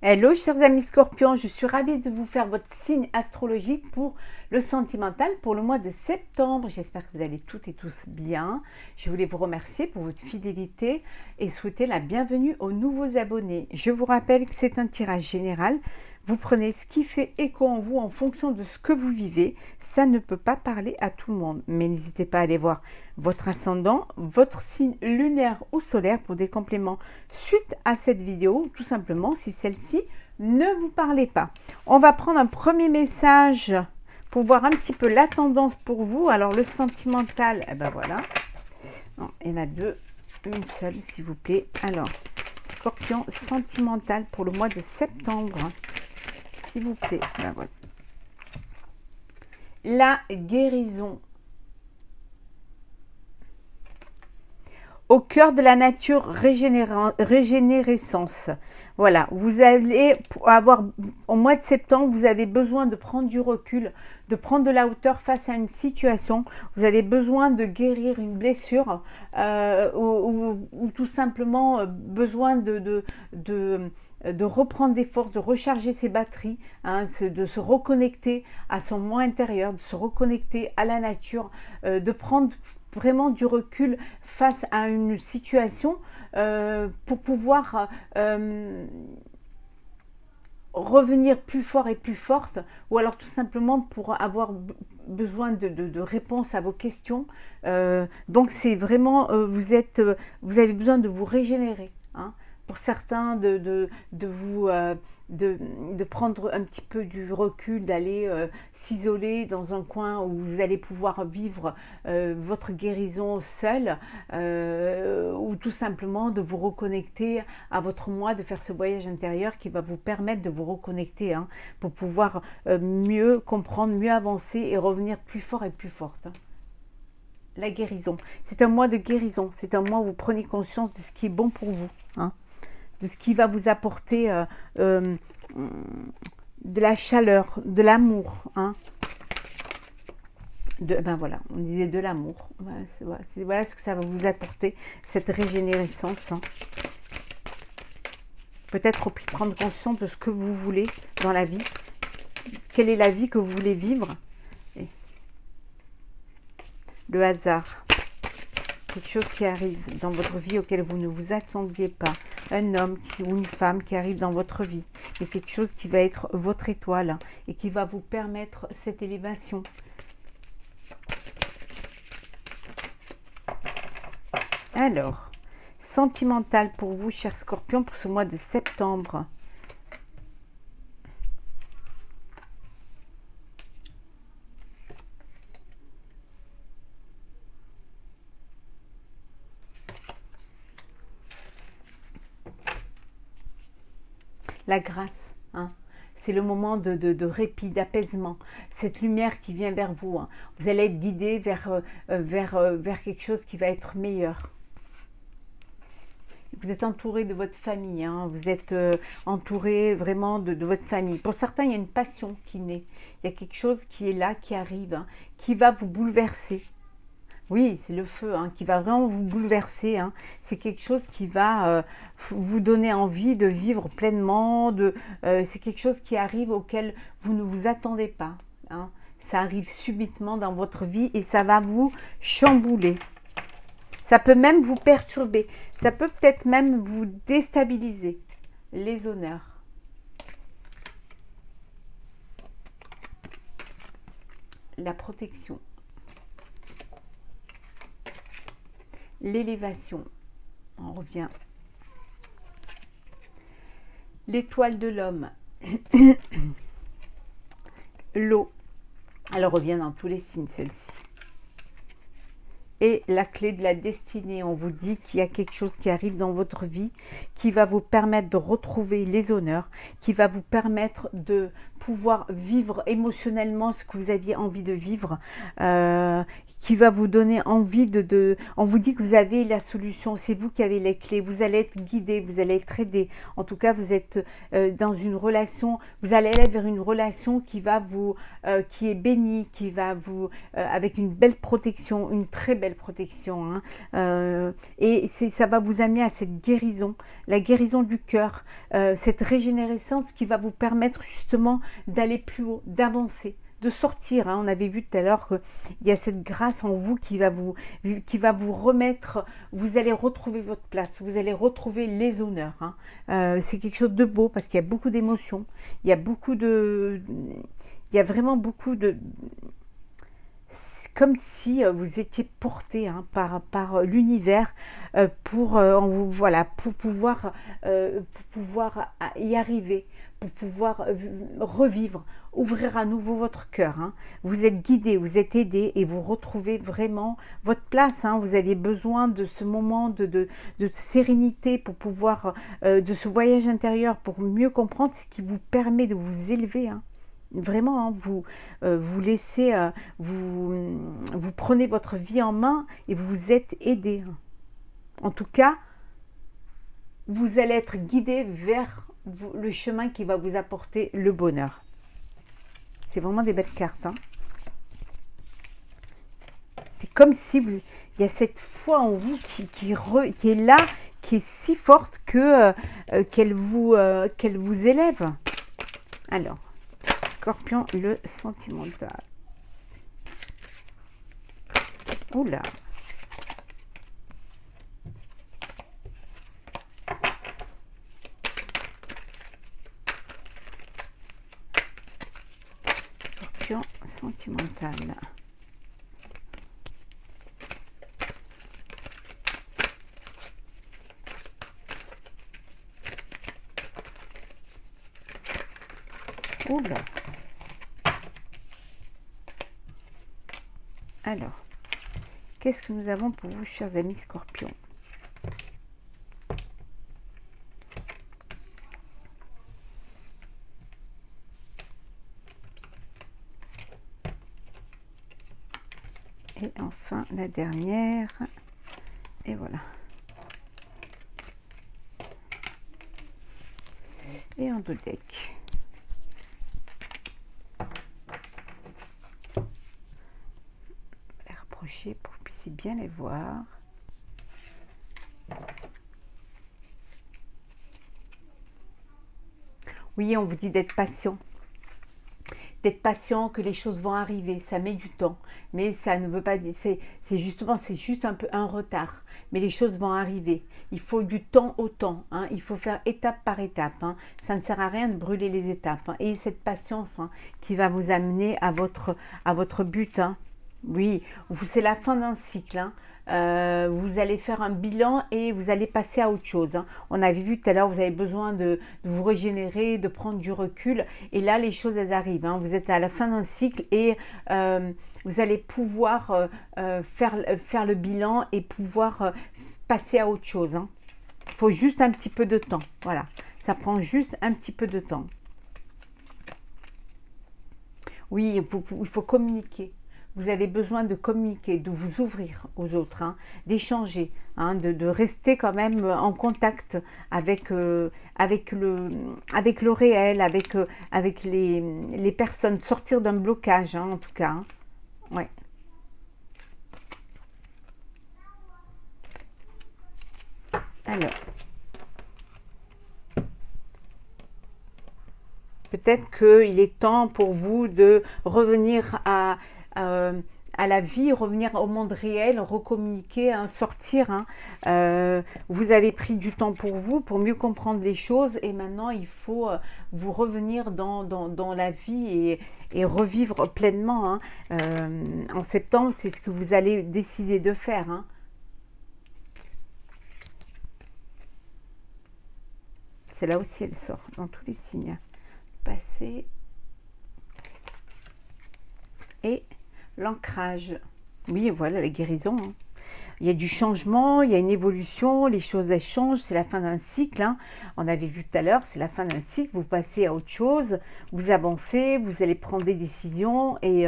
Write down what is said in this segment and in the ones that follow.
Hello chers amis scorpions, je suis ravie de vous faire votre signe astrologique pour le sentimental pour le mois de septembre. J'espère que vous allez toutes et tous bien. Je voulais vous remercier pour votre fidélité et souhaiter la bienvenue aux nouveaux abonnés. Je vous rappelle que c'est un tirage général. Vous prenez ce qui fait écho en vous en fonction de ce que vous vivez. Ça ne peut pas parler à tout le monde, mais n'hésitez pas à aller voir votre ascendant, votre signe lunaire ou solaire pour des compléments suite à cette vidéo, tout simplement si celle-ci ne vous parlait pas. On va prendre un premier message pour voir un petit peu la tendance pour vous. Alors le sentimental, eh ben voilà. Non, il y en a deux, une seule s'il vous plaît. Alors, Scorpion sentimental pour le mois de septembre. S'il vous plaît, ben voilà. La guérison. Au cœur de la nature régénérescence. Voilà, vous allez avoir, au mois de septembre, vous avez besoin de prendre du recul, de prendre de la hauteur face à une situation. Vous avez besoin de guérir une blessure ou tout simplement besoin de reprendre des forces, de recharger ses batteries, hein, de se reconnecter à son moi intérieur, de se reconnecter à la nature, de prendre vraiment du recul face à une situation pour pouvoir revenir plus fort et plus forte, ou alors tout simplement pour avoir besoin de réponses à vos questions. Donc c'est vraiment, vous avez besoin de vous régénérer, hein. Pour certains, de prendre un petit peu du recul, d'aller s'isoler dans un coin où vous allez pouvoir vivre votre guérison seul, ou tout simplement de vous reconnecter à votre moi, de faire ce voyage intérieur qui va vous permettre de vous reconnecter, hein, pour pouvoir mieux comprendre, mieux avancer et revenir plus fort et plus forte, hein. La guérison, c'est un mois de guérison, c'est un mois où vous prenez conscience de ce qui est bon pour vous, hein, de ce qui va vous apporter de la chaleur, de l'amour, hein. Ben voilà, on disait de l'amour. Voilà ce que ça va vous apporter, cette régénérescence, hein. Peut-être prendre conscience de ce que vous voulez dans la vie. Quelle est la vie que vous voulez vivre? Le hasard. Quelque chose qui arrive dans votre vie auquel vous ne vous attendiez pas. Un homme ou une femme qui arrive dans votre vie. Et quelque chose qui va être votre étoile, hein, et qui va vous permettre cette élévation. Alors, sentimental pour vous, chers scorpions, pour ce mois de septembre. La grâce, hein. C'est le moment de répit, d'apaisement. Cette lumière qui vient vers vous, hein. Vous allez être guidé vers quelque chose qui va être meilleur. Vous êtes entouré de votre famille, hein. Vous êtes entouré vraiment de votre famille. Pour certains, il y a une passion qui naît. Il y a quelque chose qui est là, qui arrive, hein, qui va vous bouleverser. Oui, c'est le feu, hein, qui va vraiment vous bouleverser, hein. C'est quelque chose qui va vous donner envie de vivre pleinement. C'est quelque chose qui arrive auquel vous ne vous attendez pas, hein. Ça arrive subitement dans votre vie et ça va vous chambouler. Ça peut même vous perturber. Ça peut peut-être même vous déstabiliser. Les honneurs. La protection. L'élévation, on revient. L'étoile de l'homme. L'eau, elle revient dans tous les signes, celle-ci. Et la clé de la destinée, on vous dit qu'il y a quelque chose qui arrive dans votre vie qui va vous permettre de retrouver les honneurs, qui va vous permettre de pouvoir vivre émotionnellement ce que vous aviez envie de vivre, qui va vous donner envie on vous dit que vous avez la solution, c'est vous qui avez les clés, vous allez être guidé, vous allez être aidé. En tout cas, vous êtes dans une relation, vous allez aller vers une relation qui va qui est bénie, qui va vous, avec une belle protection, une très belle protection, hein. Et ça va vous amener à cette guérison. la guérison du cœur, cette régénérescence qui va vous permettre justement d'aller plus haut, d'avancer, de sortir. On avait vu tout à l'heure qu'il y a cette grâce en vous qui va vous remettre, vous allez retrouver votre place, vous allez retrouver les honneurs. C'est quelque chose de beau parce qu'il y a beaucoup d'émotions, il y a vraiment beaucoup de... Comme si vous étiez porté par l'univers pour pouvoir y arriver, pour pouvoir revivre, ouvrir à nouveau votre cœur. Vous êtes guidé, vous êtes aidé et vous retrouvez vraiment votre place. Vous avez besoin de ce moment de sérénité pour pouvoir, de ce voyage intérieur pour mieux comprendre ce qui vous permet de vous élever. Vraiment, vous laissez, vous prenez votre vie en main et vous vous êtes aidé. En tout cas, vous allez être guidé vers le chemin qui va vous apporter le bonheur. C'est vraiment des belles cartes. C'est comme si il y a cette foi en vous qui est là, qui est si forte qu'elle vous élève. Alors, Scorpion, le sentimental. Oula. Scorpion sentimental. Oula. Alors, qu'est-ce que nous avons pour vous, chers amis Scorpions? Et enfin, la dernière. Et voilà. Et en deux decks. Pour que vous puissiez bien les voir. Oui, on vous dit d'être patient. D'être patient, que les choses vont arriver. Ça met du temps. Mais ça ne veut pas dire... C'est juste un peu un retard. Mais les choses vont arriver. Il faut du temps au temps. Il faut faire étape par étape. Ça ne sert à rien de brûler les étapes. Et cette patience qui va vous amener à votre but. Oui, c'est la fin d'un cycle. Vous allez faire un bilan et vous allez passer à autre chose. On avait vu tout à l'heure, vous avez besoin de vous régénérer, de prendre du recul. Et là, les choses, elles arrivent. Vous êtes à la fin d'un cycle et vous allez pouvoir faire le bilan et pouvoir passer à autre chose. Il faut juste un petit peu de temps. Voilà, ça prend juste un petit peu de temps. Oui, il faut communiquer. Vous avez besoin de communiquer, de vous ouvrir aux autres, d'échanger, de rester quand même en contact avec le réel, avec les personnes, sortir d'un blocage en tout cas. Ouais. Alors, peut-être qu'il est temps pour vous de revenir à la vie, revenir au monde réel, recommuniquer, sortir. Vous avez pris du temps pour vous, pour mieux comprendre les choses et maintenant il faut vous revenir dans la vie et revivre pleinement. En septembre, c'est ce que vous allez décider de faire. C'est là aussi, elle sort dans tous les signes. Passé et l'ancrage. Oui, voilà, la guérison. Il y a du changement, il y a une évolution, les choses elles changent, c'est la fin d'un cycle. On avait vu tout à l'heure, c'est la fin d'un cycle, vous passez à autre chose, vous avancez, vous allez prendre des décisions et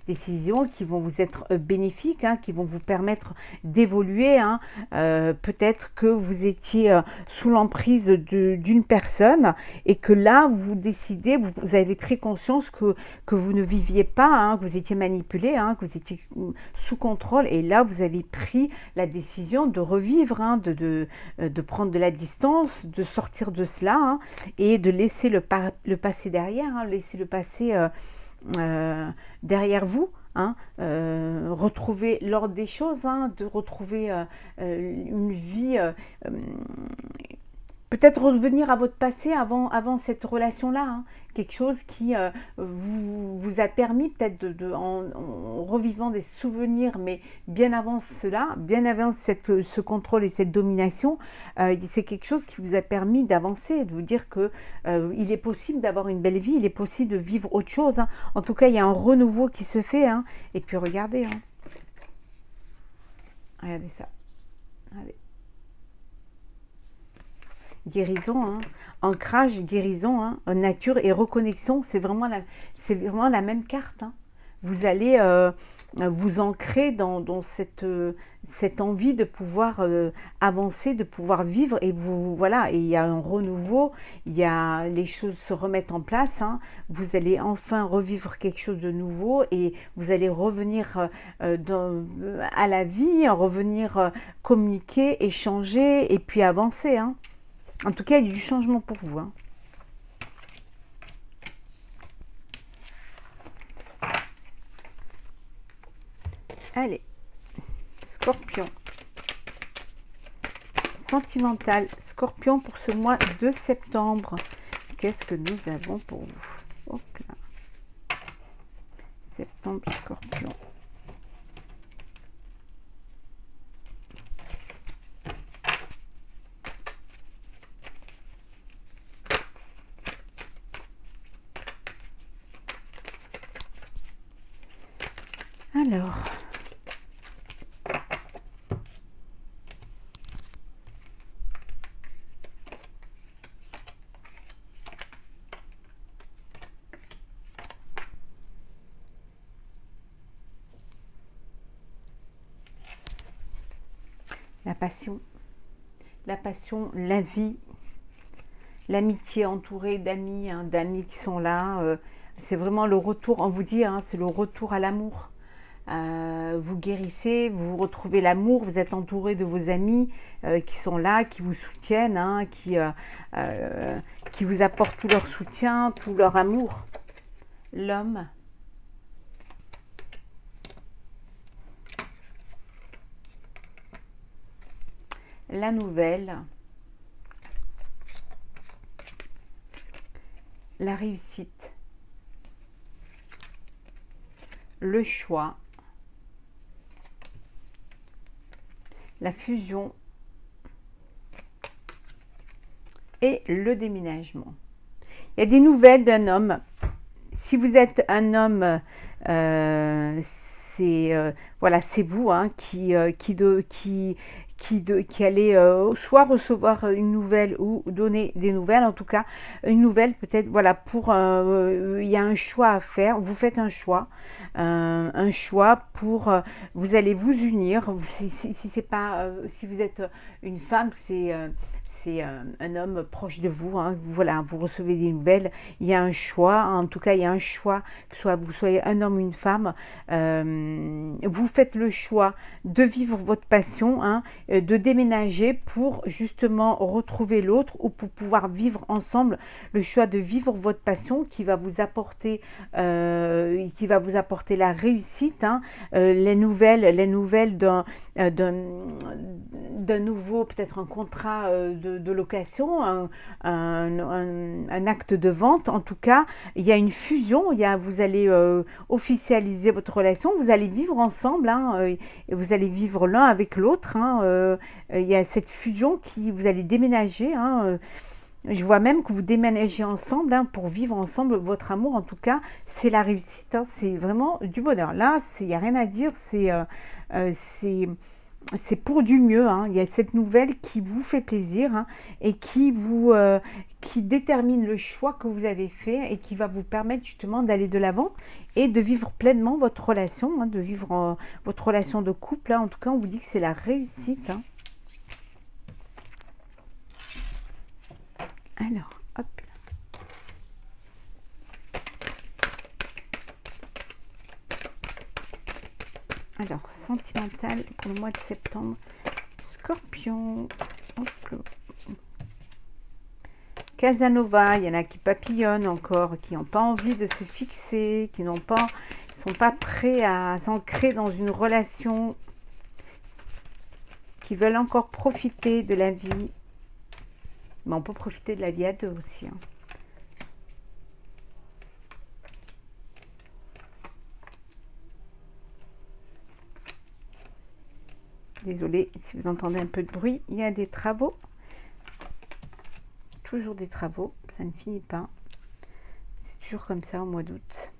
décisions qui vont vous être bénéfiques, qui vont vous permettre d'évoluer. Peut-être que vous étiez sous l'emprise d'une personne et que là, vous décidez, vous avez pris conscience que vous ne viviez pas, que vous étiez manipulé, que vous étiez sous contrôle et là, vous avez pris la décision de revivre, hein, de prendre de la distance, de sortir de cela, hein, et de laisser le passé derrière, hein, laisser le passé derrière vous. Hein, retrouver l'ordre des choses, hein, de retrouver une vie, peut-être revenir à votre passé avant cette relation-là, hein, quelque chose qui vous a permis peut-être en revivant des souvenirs, mais bien avant cela, bien avant ce contrôle et cette domination, c'est quelque chose qui vous a permis d'avancer, de vous dire que il est possible d'avoir une belle vie, il est possible de vivre autre chose. Hein. En tout cas, il y a un renouveau qui se fait. Hein. Et puis regardez, hein. Regardez ça. Allez. Guérison, hein. Ancrage, guérison, hein. Nature et reconnexion, c'est vraiment la même carte. Hein. Vous allez vous ancrer dans cette envie de pouvoir avancer, de pouvoir vivre, et voilà, et il y a un renouveau, les choses se remettent en place, hein. Vous allez enfin revivre quelque chose de nouveau et vous allez revenir à la vie, revenir communiquer, échanger et puis avancer, hein. En tout cas, il y a du changement pour vous. Hein. Allez, Scorpion. Sentimental, Scorpion pour ce mois de septembre. Qu'est-ce que nous avons pour vous? Hop là. Septembre, Scorpion. Alors, la passion, la vie, l'amitié entourée d'amis, hein, d'amis qui sont là. C'est vraiment le retour, on vous dit, hein, c'est le retour à l'amour. Vous guérissez, vous retrouvez l'amour, vous êtes entouré de vos amis qui sont là, qui vous soutiennent, hein, qui vous apportent tout leur soutien, tout leur amour. L'homme. La nouvelle. La réussite. Le choix. La fusion et le déménagement. Il y a des nouvelles d'un homme. Si vous êtes un homme, voilà, c'est vous, hein, qui allez soit recevoir une nouvelle ou donner des nouvelles, en tout cas une nouvelle peut-être, voilà, il y a un choix à faire, vous faites un choix pour, vous allez vous unir, si c'est pas, si vous êtes une femme, c'est un homme proche de vous, hein, voilà, vous recevez des nouvelles, il y a un choix, en tout cas il y a un choix, que soit vous soyez un homme ou une femme, vous faites le choix de vivre votre passion, hein, de déménager pour justement retrouver l'autre ou pour pouvoir vivre ensemble, le choix de vivre votre passion qui va vous apporter la réussite, hein, les nouvelles d'un nouveau, peut-être un contrat de location, un acte de vente. En tout cas, il y a une fusion, vous allez officialiser votre relation, vous allez vivre ensemble, hein, et vous allez vivre l'un avec l'autre, hein, il y a cette fusion vous allez déménager, hein, je vois même que vous déménagez ensemble, hein, pour vivre ensemble votre amour. En tout cas, c'est la réussite, hein, c'est vraiment du bonheur. Là, il n'y a rien à dire, c'est pour du mieux, hein. Il y a cette nouvelle qui vous fait plaisir, hein, et qui détermine le choix que vous avez fait et qui va vous permettre justement d'aller de l'avant et de vivre pleinement votre relation, hein, de vivre votre relation de couple, hein. En tout cas, on vous dit que c'est la réussite, hein. Alors, hop. Alors, sentimental pour le mois de septembre. Scorpion. Hop là. Casanova, il y en a qui papillonnent encore, qui n'ont pas envie de se fixer, qui n'ont pas, sont pas prêts à s'ancrer dans une relation, qui veulent encore profiter de la vie. Mais on peut profiter de la vie à deux aussi. Hein. Désolée si vous entendez un peu de bruit, il y a des travaux. Toujours des travaux, ça ne finit pas. C'est toujours comme ça au mois d'août.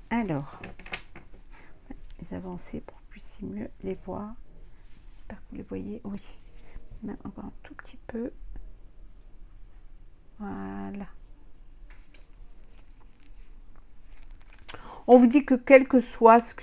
Alors, les avancées pour que vous puissiez mieux les voir. J'espère que vous les voyez. Oui, même encore un tout petit peu. Voilà. On vous dit que quelle que soit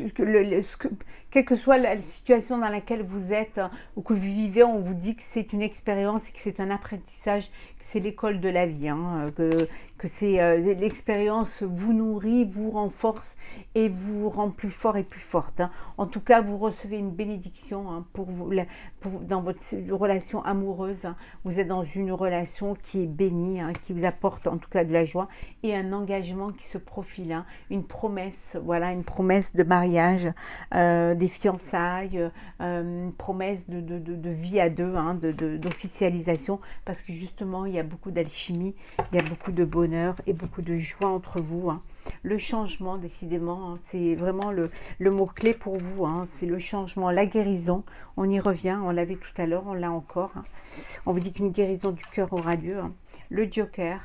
quelle que soit la situation dans laquelle vous êtes ou que vous vivez, on vous dit que c'est une expérience et que c'est un apprentissage, que c'est l'école de la vie, hein, que c'est l'expérience vous nourrit, vous renforce et vous rend plus fort et plus forte. Hein. En tout cas, vous recevez une bénédiction hein, pour vous, dans votre relation amoureuse. Hein. Vous êtes dans une relation qui est bénie, hein, qui vous apporte en tout cas de la joie et un engagement qui se profile, hein, une promesse, voilà, une promesse de mariage, des fiançailles, une promesse de vie à deux, hein, d'officialisation, parce que justement, il y a beaucoup d'alchimie, il y a beaucoup de bonheur et beaucoup de joie entre vous. Hein. Le changement, décidément, hein, c'est vraiment le mot-clé pour vous. Hein, c'est le changement, la guérison. On y revient, on l'avait tout à l'heure, on l'a encore. Hein. On vous dit qu'une guérison du cœur aura lieu. Hein. Le Joker.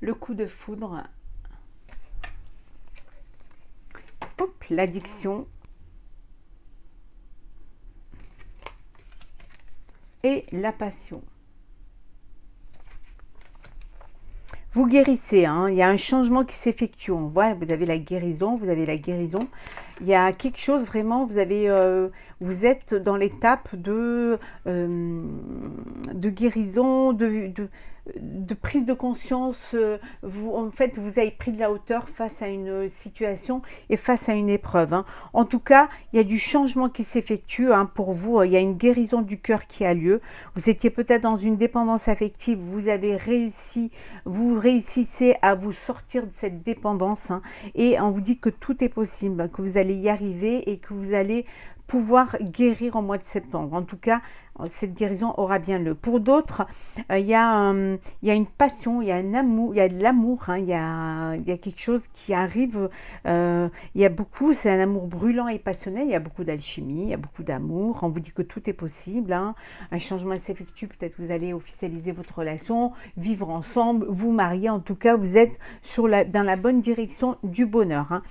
Le coup de foudre. Hop, l'addiction. Et la passion. Vous guérissez, hein, il y a un changement qui s'effectue. On voit, vous avez la guérison, vous avez la guérison. Il y a quelque chose vraiment, vous êtes dans l'étape de guérison, de prise de conscience. En fait, vous avez pris de la hauteur face à une situation et face à une épreuve. Hein. En tout cas, il y a du changement qui s'effectue hein, pour vous. Il y a une guérison du cœur qui a lieu. Vous étiez peut-être dans une dépendance affective. Vous réussissez à vous sortir de cette dépendance. Hein, et on vous dit que tout est possible, que vous allez y arriver et que vous allez pouvoir guérir au mois de septembre. En tout cas, cette guérison aura bien lieu. Pour d'autres, il y a une passion, il y a un amour, il y a de l'amour, hein, il y a quelque chose qui arrive. Il y a beaucoup, c'est un amour brûlant et passionnel. Il y a beaucoup d'alchimie, il y a beaucoup d'amour. On vous dit que tout est possible. Hein. Un changement s'effectue. Peut-être que vous allez officialiser votre relation, vivre ensemble, vous marier. En tout cas, vous êtes dans la bonne direction du bonheur. Hein.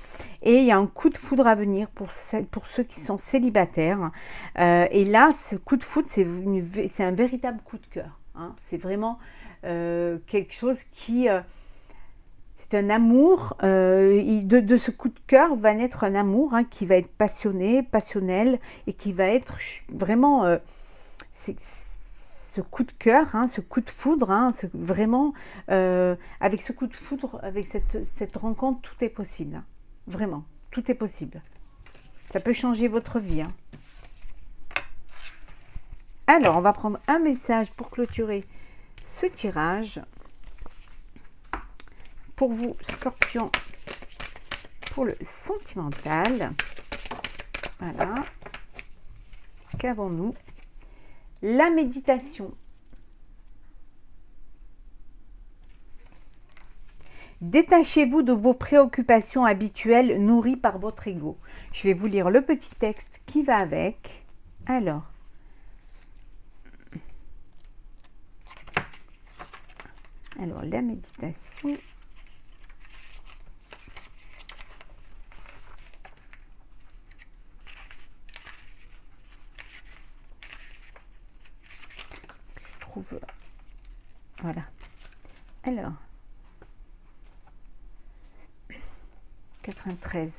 Et il y a un coup de foudre à venir pour ceux qui sont célibataires. Et là, ce coup de foudre, c'est un véritable coup de cœur. Hein. C'est vraiment quelque chose qui... c'est un amour. De ce coup de cœur va naître un amour hein, qui va être passionné, passionnel et qui va être vraiment... ce coup de cœur, hein, ce coup de foudre, hein, vraiment, avec ce coup de foudre, avec cette rencontre, tout est possible. Hein. Vraiment, tout est possible. Ça peut changer votre vie. Hein. Alors, on va prendre un message pour clôturer ce tirage. Pour vous, Scorpion, pour le sentimental. Voilà. Qu'avons-nous? La méditation. Détachez-vous de vos préoccupations habituelles nourries par votre ego. Je vais vous lire le petit texte qui va avec. Alors, la méditation. Je trouve. Voilà. Alors. 93.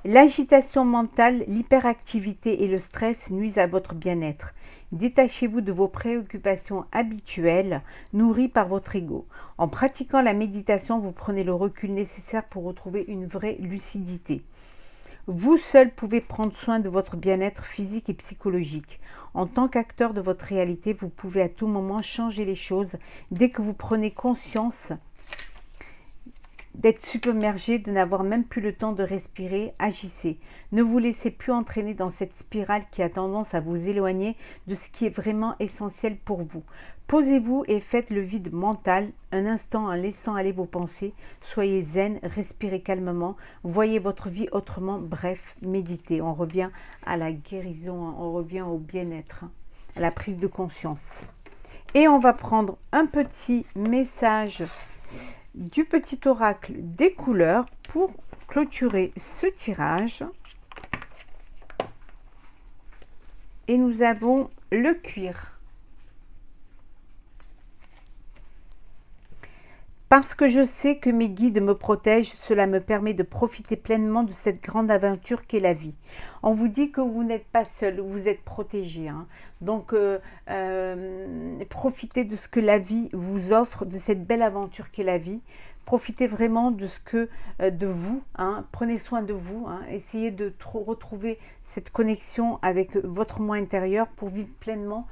L'agitation mentale, l'hyperactivité et le stress nuisent à votre bien-être. Détachez-vous de vos préoccupations habituelles nourries par votre ego. En pratiquant la méditation, vous prenez le recul nécessaire pour retrouver une vraie lucidité. Vous seul pouvez prendre soin de votre bien-être physique et psychologique. En tant qu'acteur de votre réalité, vous pouvez à tout moment changer les choses dès que vous prenez conscience d'être submergé, de n'avoir même plus le temps de respirer. Agissez. Ne vous laissez plus entraîner dans cette spirale qui a tendance à vous éloigner de ce qui est vraiment essentiel pour vous. Posez-vous et faites le vide mental un instant en laissant aller vos pensées. Soyez zen, respirez calmement, voyez votre vie autrement, bref, méditez. On revient à la guérison, on revient au bien-être, à la prise de conscience. Et on va prendre un petit message du petit oracle des couleurs pour clôturer ce tirage. Et nous avons le cuir. Parce que je sais que mes guides me protègent, cela me permet de profiter pleinement de cette grande aventure qu'est la vie. On vous dit que vous n'êtes pas seul, vous êtes protégé. Donc, profitez de ce que la vie vous offre, de cette belle aventure qu'est la vie. Profitez vraiment de ce que de vous. Prenez soin de vous. Essayez de retrouver cette connexion avec votre moi intérieur pour vivre pleinement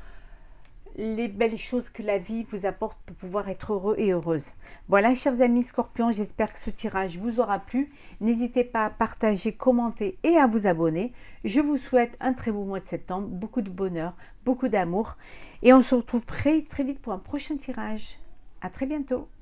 les belles choses que la vie vous apporte pour pouvoir être heureux et heureuse. Voilà, chers amis Scorpions, j'espère que ce tirage vous aura plu. N'hésitez pas à partager, commenter et à vous abonner. Je vous souhaite un très beau mois de septembre, beaucoup de bonheur, beaucoup d'amour. Et on se retrouve très vite pour un prochain tirage. À très bientôt.